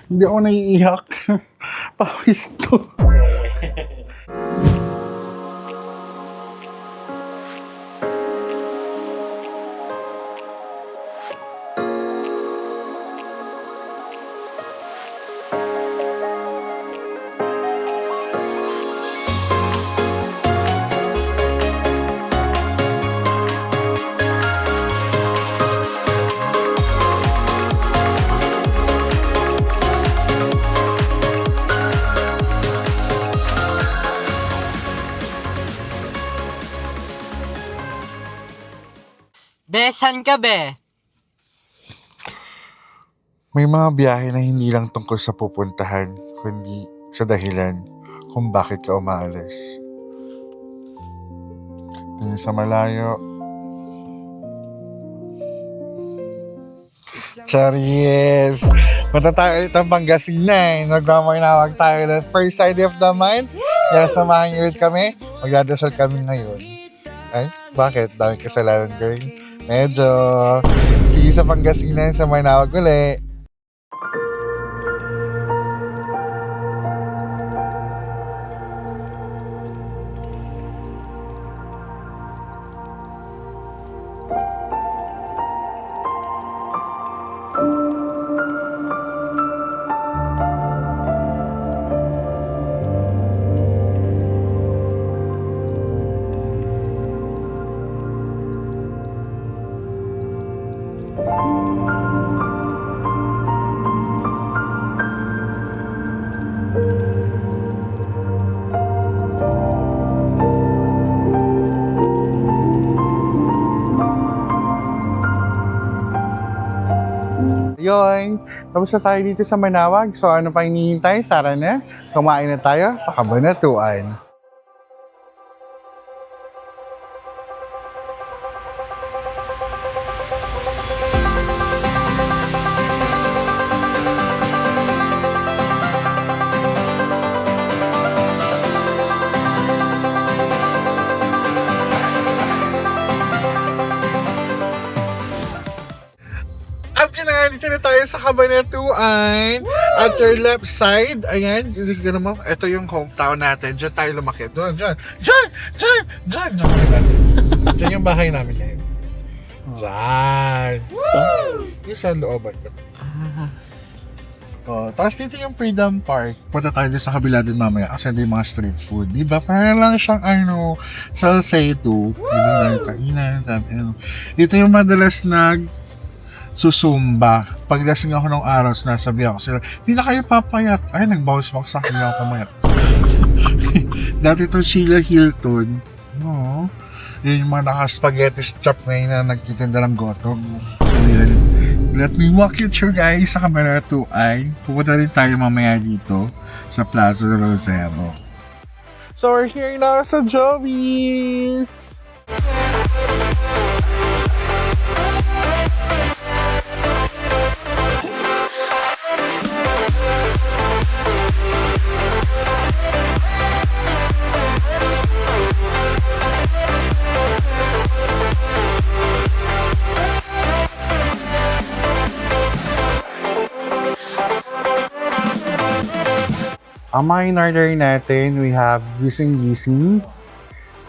Hindi ako naiiyak. Pawis to. Besan ka, be? May mga biyahe na hindi lang tungkol sa pupuntahan, kundi sa dahilan kung bakit ka umaalis. Tingin sa malayo. Charies! Punta tayo ulit ang Pangasinan. Magmamanawag tayo ng first side of the month. Kaya samahan niyo ulit kami. Magdadasal kami ngayon. Ay, bakit? Dami kasalanan girl. Medyo. Sige sa Pangasinan, sa Manawag ulit. Yun, tapos na tayo dito sa Manawag. So ano pa hinihintay? Tara na, kumain na tayo sa Kabanatuan. At yun na nga, dito na tayo sa Cabanatuan. At your left side, ayan, hindi ko naman, ito yung hometown natin. Diyan tayo lumaki. Doon, dyan. Diyan yung bahay namin ngayon. Diyan. Yung sa looban. Oh, tapos dito yung Freedom Park. Punta tayo sa kabila din mamaya kasi yung mga street food. Diba? Parang lang siyang Salcedo. Diba na yung kainan. Dito yung madalas susumba. Paglasing ako ng araw, sinasabi ako sila, hindi na kayo papayat. Ay, nag-bounce back sa akin, hindi ako pumayat. Dati itong Sheila Hilton. No. Yun yung mga naka-spaghetti strap ngayon na nagtitinda ng goto. So, yun. Let me walk you through guys sa Cabanatuan. Pupunta rin tayo mamaya dito sa Plaza Rosero. So, we're here now sa Joey's! Ang mga in-order natin, we have gising-gising.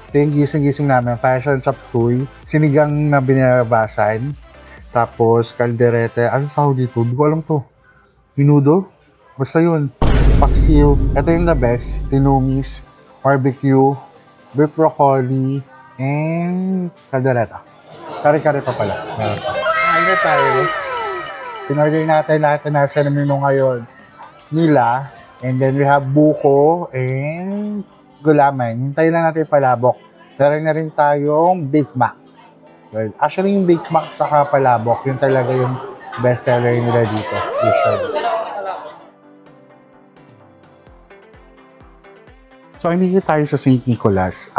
Ito yung gising-gising namin, fashion chop suey, sinigang na binabasan, tapos kalderete, ano tawag dito? Hindi ko alam to. Minudo? Basta yun. Paksiw. Ito yung the best. Tinumis, barbecue, beef broccoli, and kaldereta. Kari-kari pa pala. Ayun na tayo. In-order natin lahat na nasa menu ngayon nila. And then we have buko and gulaman. Hintayin lang natin palabok. Meron na rin tayong Big Mac. Well, actually yung Big Mac saka palabok, yun talaga yung best seller nila dito. Usually. So, hindi tayo sa St. Nicholas.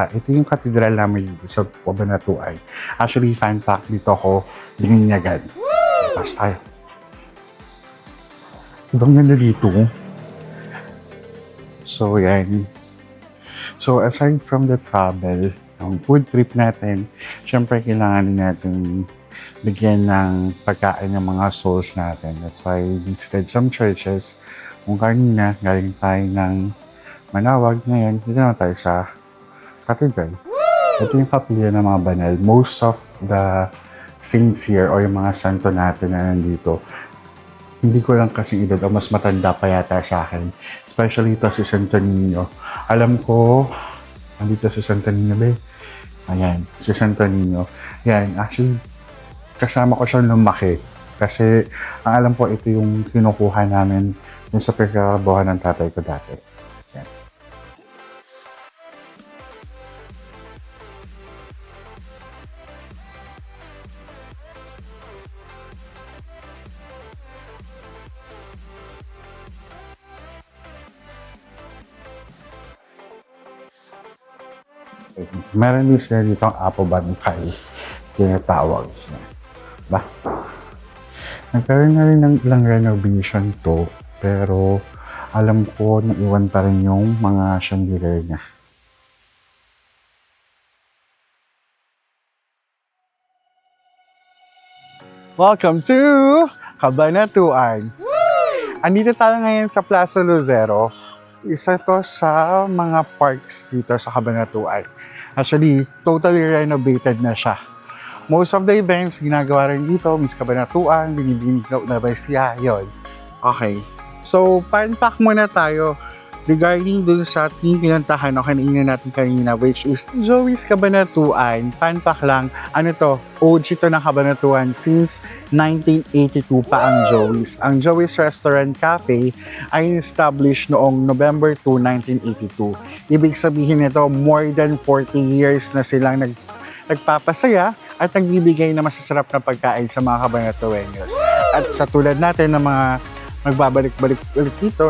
Ito yung katedral namin dito sa Cabanatuan. Actually, fan fact dito ako bininyagan. Pas tayo. Ibang ganda dito. So, yan. So, aside from the travel, ang food trip natin, syempre kailangan din natin bigyan ng pagkain ng mga souls natin. That's why we visited some churches. Kung kanina, galing tayo ng Manawag. Ngayon, dito naman tayo sa cathedral. Ito yung kapilya ng mga banal. Most of the saints here or yung mga santo natin na nandito, hindi ko lang kasing edad o mas matanda pa yata sa akin. Especially ito si Santo Niño. Alam ko, nandito si Santo Niño ba? Ayan, si Santo Niño. Yan, actually, kasama ko siyang lumaki. Kasi, ang alam ko, ito yung kinukuha namin yung sa pagkakabuhan ng tatay ko dati. Yan. Meron din sila dito ang Apo Bangkay. Tinatawag siya. Ba? Nagkaroon na rin ng ilang renovation to. Pero alam ko naiwan pa rin yung mga chandelier niya. Welcome to Cabanatuan. Andito tayo ngayon sa Plaza Lucero. Isa to sa mga parks dito sa Cabanatuan. Actually, totally renovated na siya. Most of the events, ginagawa rin dito, Miss Cabanatuan, binibinig na ba siya, yun. Okay. So, fun fact muna tayo regarding dun sa ating pinuntahan o kanina natin kanina, which is Joey's Cabanatuan. Fun fact lang, ano to, OG to ng Cabanatuan since 1982 pa ang Joey's. Ang Joey's Restaurant Cafe ay established noong November 2, 1982. Ibig sabihin nito, more than 40 years na silang nagpapasaya at nagbibigay na masasarap na pagkain sa mga Cabanatueños. At sa tulad natin ng mga magbabalik-balik ulit dito,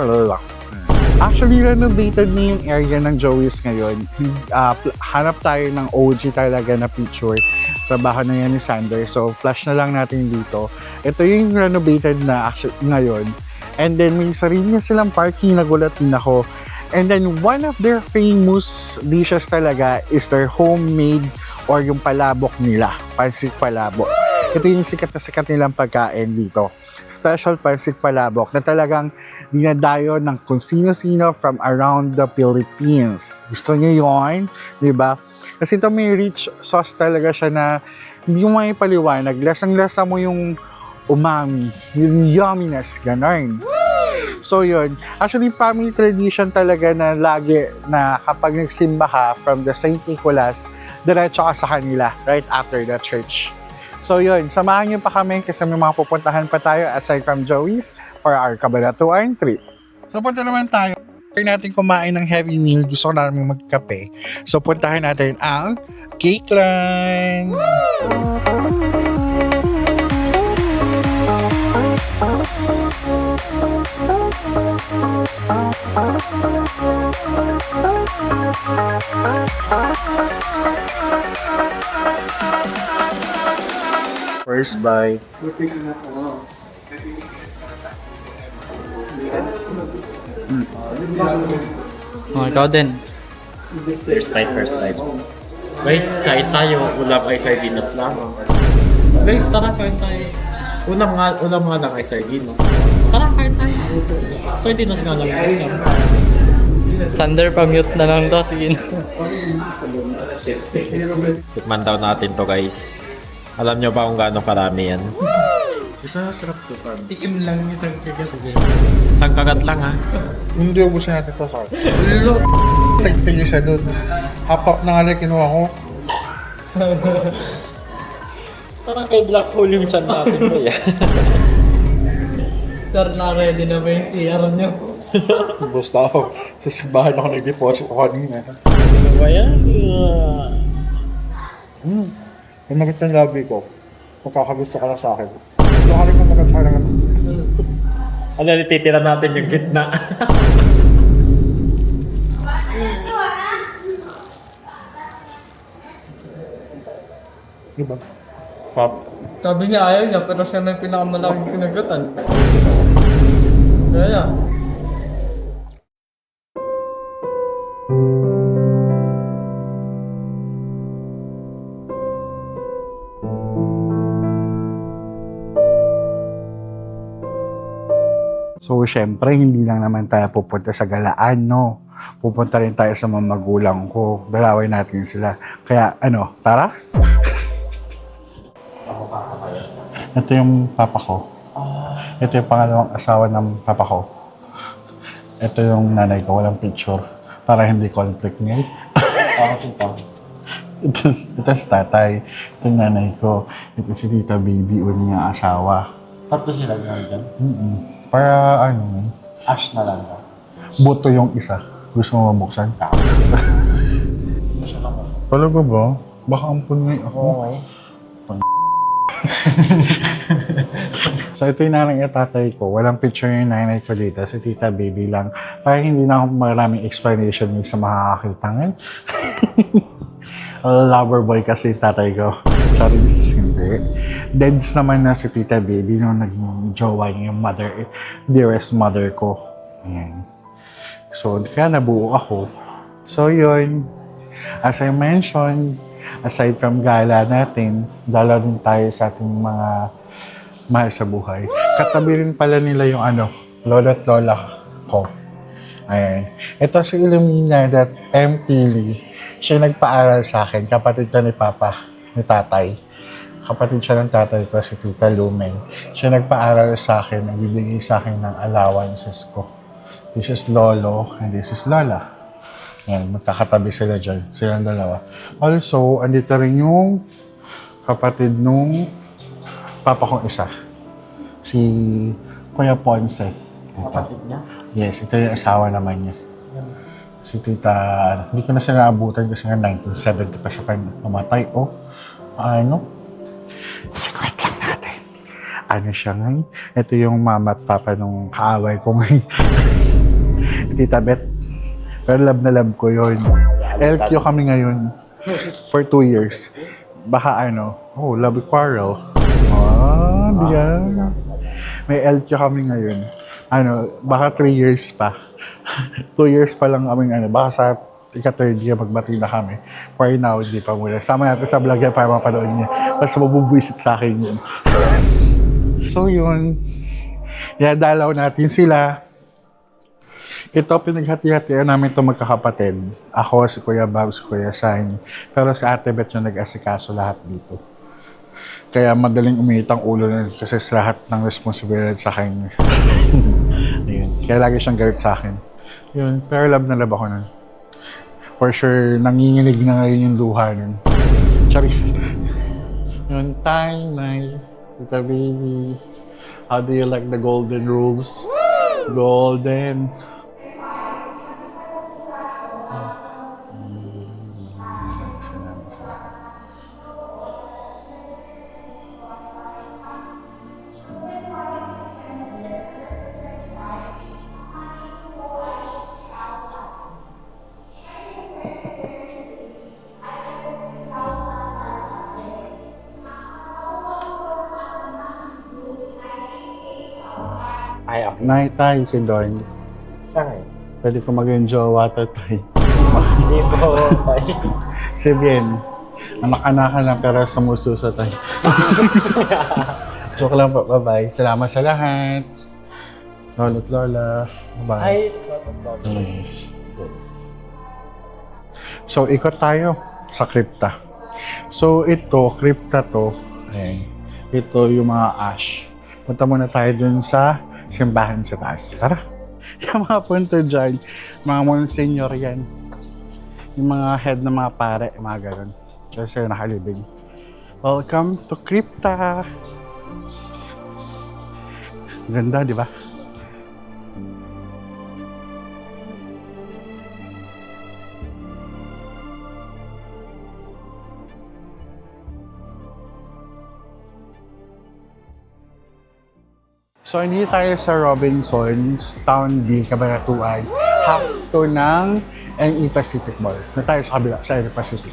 actually, renovated na yung area ng Joey's ngayon. Hanap tayo ng OG talaga na picture. Trabaho na yan ni Sander. So, flash na lang natin dito. Ito yung renovated na ngayon. And then, may sarili na silang parking. Nagulat din ako. And then, one of their famous dishes talaga is their homemade or yung palabok nila. Pansit palabok. Ito yung sikat na sikat nilang pagkain dito. Special pansik palabok na talagang dinadayo ng kung sino-sino from around the Philippines. Gusto niyo yun? Diba? Kasi ito may rich sauce talaga siya na hindi mo may paliwanag. Lasang-lasa mo yung umami, yung yumminess, ganun. So yun, actually family tradition talaga na lagi na kapag nagsimba ka from the St. Nicholas, diretso ka sa kanila right after the church. So yun, samahan niyo pa kami kasi may mga pupuntahan pa tayo aside from Joey's for our Cabanatuan trip. So punta naman tayo. After natin kumain ng heavy meal, gusto ko namin magkape. So puntahan natin ang Cake Line! First bite. Oh, ikaw din. First bite. Guys, kain tayo. Ulam ay sardinas lang. Guys, tara kain tayo. Ulam nga lang ay sardinas. Tara kain tayo. Sardinas nga lang ang ulam. Sander, pa-mute na lang to. Sige na. Tikman daw natin to guys. Alam nyo ba kung gaano karami yan? Tikim lang isang kagat. Isang kagat lang ha. Hindi ubusin natin ito, sorry. Tigil siya doon. Hapak na nga lang kinuha ko. Parang kay black hole yung chan natin ko yan. Sir, na-ready na ba yung TR nyo? Basta ako. Sa bahay ako nag-deposit ko kanina. Ano ba yan? Yung maganda ng labi ko, magkakagusto ka lang sa akin. Gusto ka rin kung magkakasara nga. Ano, titira natin yung gitna. Diba? Pop. Sabi niya ayaw niya, pero siya na yung pinakamalaking pinagatan. Kaya So, syempre, hindi lang naman tayo pupunta sa galaan, no? Pupunta rin tayo sa mga magulang ko. Dalawin natin sila. Kaya, ano, tara? Ito yung papa ko. Ito yung pangalawang asawa ng papa ko. Ito yung nanay ko, walang picture. Para hindi conflict niya. Ito si tatay. Ito yung nanay ko. Ito si tita baby, unang asawa. Tatlo sila nga dyan. Para ano, Ash na lang. buto yung isa. Gusto mo mabuksan? Hindi siya lang. Talaga ba? Baka ampun ngayon ako. Okay. So ito yung nanay at tatay ko. Walang picture yung nanay ko dito. Si tita baby lang. Para hindi na ako maraming explanation yung sa makakakita ngayon. Lover boy kasi yung tatay ko. Charis, hindi. Deads naman na si tita baby nung naging jowa niya yung mother, dearest mother ko. Ayan. So, kaya nabuo ako. So, yun. As I mentioned, aside from gala natin, dala din tayo sa ating mga mahal sa buhay. Katabi rin pala nila yung lola at lola ko. Ayan. Ito si Ilumina that M. Tilly. Siya yung nagpaaral sa akin. Kapatid ka ni Papa, ni Tatay. Kapatid siya ng tatay ko, si Tita Lumen. Siya nagpaaral sa akin, nagbibigay sa akin ng allowances ko. This is Lolo and this is Lola. Yan, magkakatabi sila dyan, silang dalawa. Also, andito rin yung kapatid nung papa kong isa. Si Kuya Ponce. Ito. Kapatid niya? Yes, ito yung asawa naman niya. Si Tita, hindi ko na siya naabutan kasi nga 1970 pa siya namatay. Oh, ano? Secret lang natin. Ano siya ngayon? Ito yung mama at papa nung kaaway ko ngayon. Tita Beth. Pero love na love ko yun. LQ kami ngayon. For 2 years. Baka love quarrel. Diyan. May LQ kami ngayon. Baka 3 years pa. 2 years pa lang kami baka sa ika-third year magbati na kami. For now, hindi pa muna. Sama natin sa vlog yan para mapanood niya. Basta mabubwisit sa akin yun. So yun. Dalaw natin sila. Ito, pinaghati-hatian namin itong magkakapatid. Ako, si Kuya Bob, si Kuya Sani. Pero si Ate Beth yung nag-asikaso lahat dito. Kaya madaling umiit ang ulo na kasi sa lahat ng responsibilidad sa kanya. Ayun. Kaya lagi siyang galit sa akin. Yun. Pero love na love ako nun. For sure, nanginginig na ngayon yung luha nun. Charis. Yun, time, night. Tita baby. How do you like the golden rules? Golden. Ay, ako. Night time si Don. Siya ngayon. Pwede ko maging jowa to tayo. Hindi po. Si Bien. Anak-anakan lang pero sumususo tayo. Joke lang po. Bye-bye. Salamat sa lahat. Lolo't Lola. Bye-bye. Ay, Yes. So, ikot tayo sa kripta. So, ito, kripta to. Ayan. Ito yung mga ash. Punta muna tayo dun sa simbahan sa taas. Tara! Yung mga punto dyan, mga monsignor yan. Yung mga head ng mga pare, mga ganun. Kasi nakalibing. Welcome to Crypta! Ganda, di ba? So, hindi tayo sa Robinsons, Town B, Cabanatuan. Hakto ng NE Pacific Mall. Na tayo sa kabila, sa NE Pacific.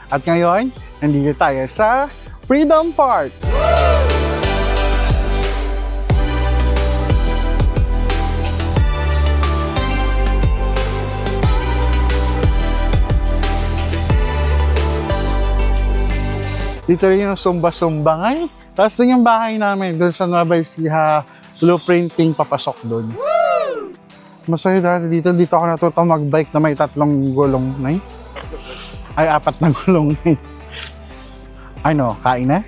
At ngayon, nandito tayo sa Freedom Park. Dito rin yung Sumba-Sumba ngayon. Tapos doon yung bahay namin, doon sa Nueva Ecija, blueprinting papasok doon. Masaya dati dito. Dito ako natutong mag-bike na may 3 gulong na yun. Ay, 4 na gulong na yun. Ano, kain na?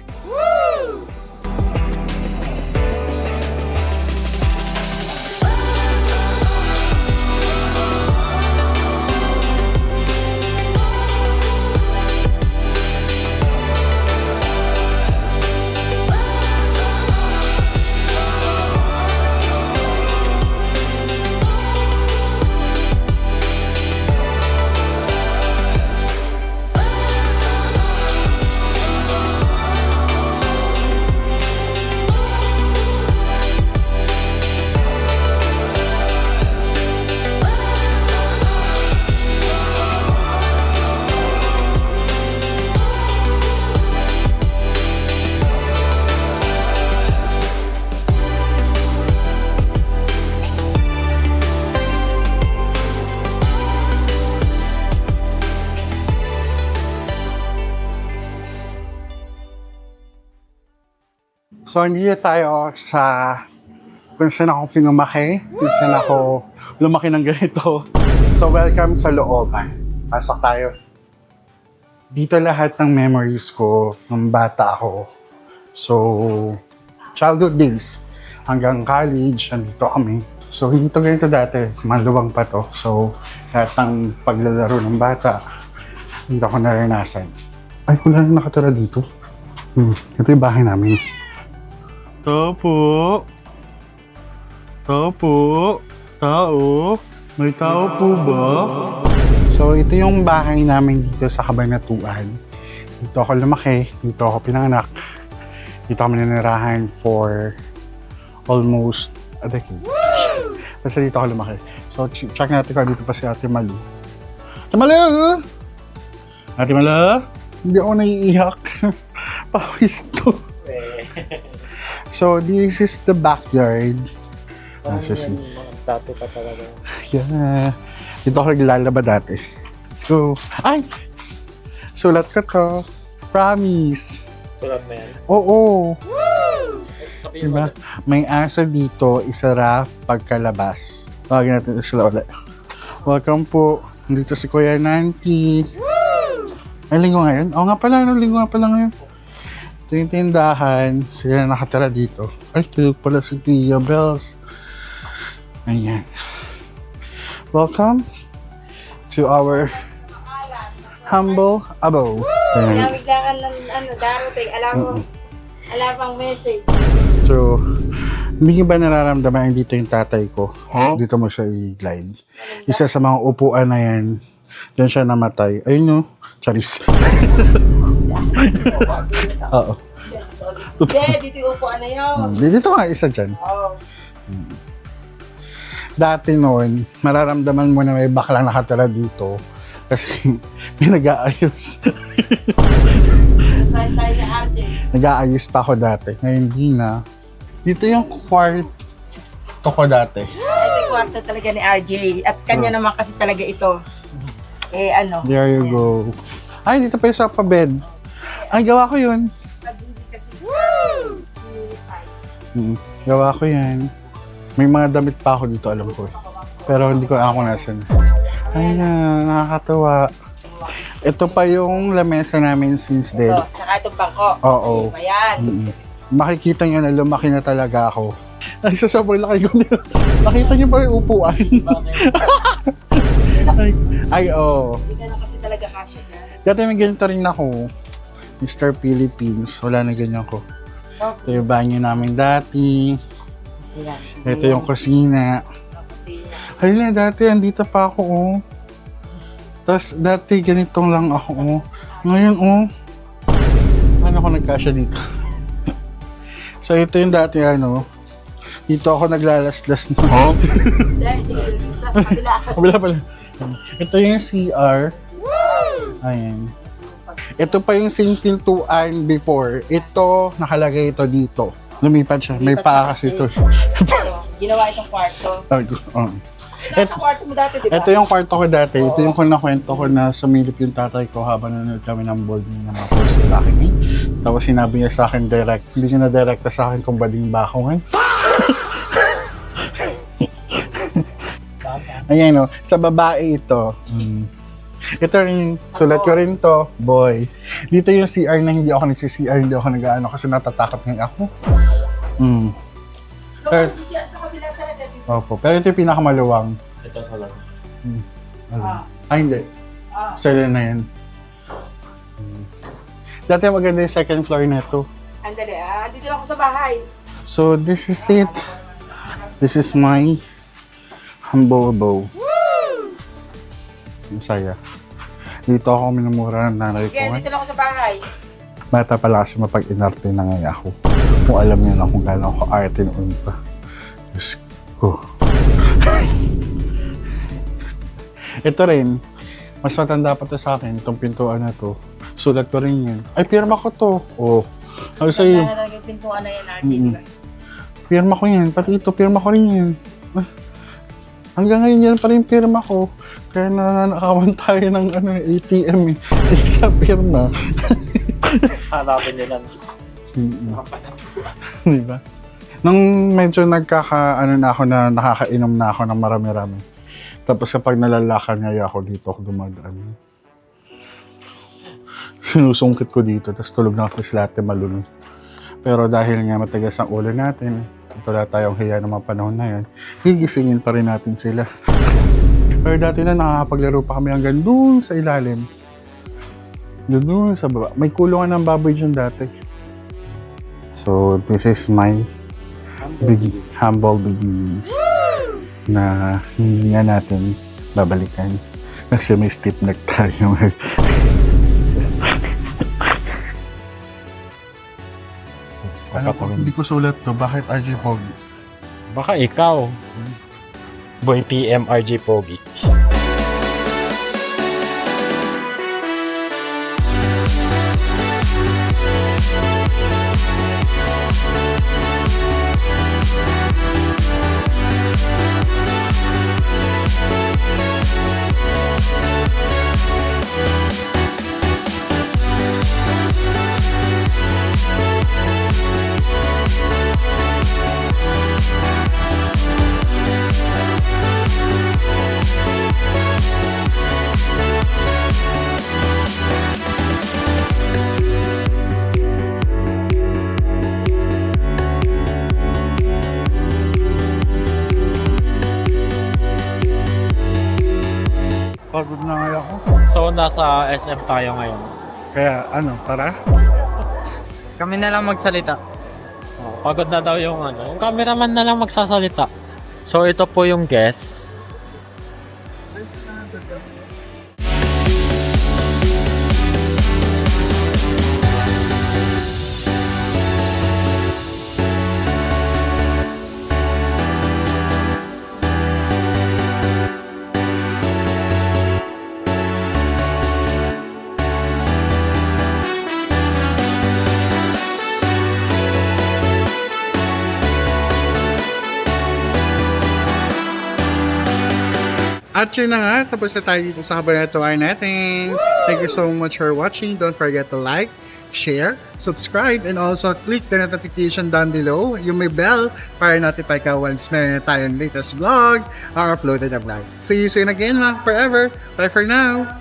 So, hindi tayo sa kung saan ako pinumaki, kung saan ako lumaki ng ganito. So, welcome sa looban. Pasok tayo. Dito lahat ng memories ko nung bata ako. So, childhood days hanggang college, nandito kami. So, hindi to ganito dati. Maluwang pa to. So, lahat ng paglalaro ng bata, hindi ako naranasan. Ay, wala na nakatira dito. Ito yung bahay namin. Tao po. Tao po. Tao. May tao po ba? So, ito yung bahay namin dito sa Cabanatuan. Dito ako lumaki. Dito ako pinanganak. Dito kami nanirahan for almost a decade. Kasi dito ako lumaki. So, check natin kung dito pa si Ate Malu. Ate Malu! Ate Malu? Hindi ako naiiyak. Pawis to. So, this is the backyard. Dati pa talaga. Yeah. Dito ako naglalaba dati. So, ay! Sulat ko to. Promise. Sulat na yan. Oo. Sabihin Diba? May aso dito, isara pagkalabas. Tawagin natin sila ulit. Welcome po. Dito si Kuya Nanti. Ay, linggo ngayon? Oo nga pala, linggo nga pala ngayon. Ito yung tindahan. Sila na nakatira dito. Ay, tulog pala si Tia Bells. Ayan. Welcome to our humble abode. Ayan. Nabiglaan ng darating, alam pang message. So, hindi ba nararamdaman dito yung tatay ko? Dito mo siya i-glide. Isa sa mga upuan na yan, dyan siya namatay. Ayun no, charis. Oo. Dito yung upuan na yun. Dito nga isa dyan. Oh. Dati noon, mararamdaman mo na may baklang nakatira dito kasi may nag-aayos. Surprise tayo sa RJ. Nag-aayos pa ako dati. Ngayon hindi na. Dito yung kwarto ko dati. Ito yung kwarto talaga ni RJ. At kanya naman kasi talaga ito. Eh ano. There you go. Ay, dito pa yung sofa bed. Ay, gawa ko yun. Gawa ko yan. May mga damit pa ako dito, alam ko. Pero hindi ko alam kung nasan. Ay na, nakakatawa. Ito pa yung lamesa namin since then. Ito, saka itong bangko. Oo. Ayan. Makikita nyo na lumaki na talaga ako. Ay, sa sobrang laki ko nila. Nakita nyo ba yung upuan? Oo. Hindi ka na kasi talaga kasya na. Dati may ganito rin ako. Mr. Philippines. Wala na ganyan ko. Ito yung banyo namin dati. Ayan. Ito yung kusina. Ayun na, dati andito pa ako, oh. Tapos dati ganitong lang ako, oh. Ngayon, oh. Paano ako nagkasya dito? So ito yung dati, ano. Dito ako naglalaslas na. Dahil sige, sa kabila. Kabila pala. Ito yung CR. Ayan. Ito pa yung same pintuan before. Ito, nakalagay ito dito. Lumipat siya. May Lumipat paa siya kasi kasi. ito. Ginawa itong kwarto. Ito sa kwarto mo dati, di ba? Ito yung kwarto ko dati. Ito yung nakwento ko na sumilip yung tatay ko habang nanonood kami ng ball game ng mga first laki. Tapos sinabi niya sa akin direct. Hindi niya na direkta sa akin kung bading ba ako ngayon. Ayan o, sa babae ito. Ito rin, sulat ko rin to, boy. Dito yung CR na hindi ako nagsi-CR, hindi ako nag-ano kasi natatakot nga ako. Pero, sa kabila talaga dito. Opo, pero ito yung pinakamaluwang. Ito sa lang. Hindi. Sila na yan. Dati maganda yung second floor na ito. Andali, dito lang ako sa bahay. So, this is it. This is my humble abode. Masaya. Dito ako minumura ng nanay ko. Sige, dito lang ako sa bahay. Bata pala kasi mapag-inarte na ngayon ako. Kung alam niyo na kung gano'n ako arte noon pa. Diyos ko. Ito rin. Mas matanda pa to sa akin, itong pintuan na to. Sulat ko rin yan. Ay, pirma ko to. Oh. Ano sa'yo? Wala na talaga yung pintuan na yan, RJ, di ba? Pirma ko yan. Pati ito, pirma ko rin yan. Hanggang ngayon yan pa rin pirma ko. Kaya nanakawan tayo ng ATM eh. Sa pirma. Hanapin nyo lang. Diba? Nung medyo na ako na nakakainom na ako ng marami-rami. Tapos kapag nalalakad nga ako dito ako dumadaan. Sinusungkit ko dito, tapos tulog na ako sa slate malunod. Pero dahil nga matigas ang ulo natin, wala tayong hiya ng mga panahon na yan, higisingin pa rin natin sila. Pero dati na nakakapaglaro pa kami hanggang doon sa ilalim. Doon sa baba. May kulungan ng baboy dyan dati. So, this is my humble beginnings na hindi nga natin babalikan. Kasi may steep neck tayo. Ano ko, hindi ko sulat to. Bakit RJ Pogi? Baka ikaw. Boy PM RJ Pogi. Pagod na nga ako. So, nasa SM tayo ngayon. Kaya tara? Kami na lang magsalita. Oh, pagod na daw yung yung cameraman na lang magsasalita. So, ito po yung guest. At yun na nga, tapos na tayo dito sa kabanatuan natin. Thank you so much for watching. Don't forget to like, share, subscribe, and also click the notification down below, yung may bell, para notify ka once meron na tayong latest vlog or uploaded na vlog. See you soon again, forever. Bye for now!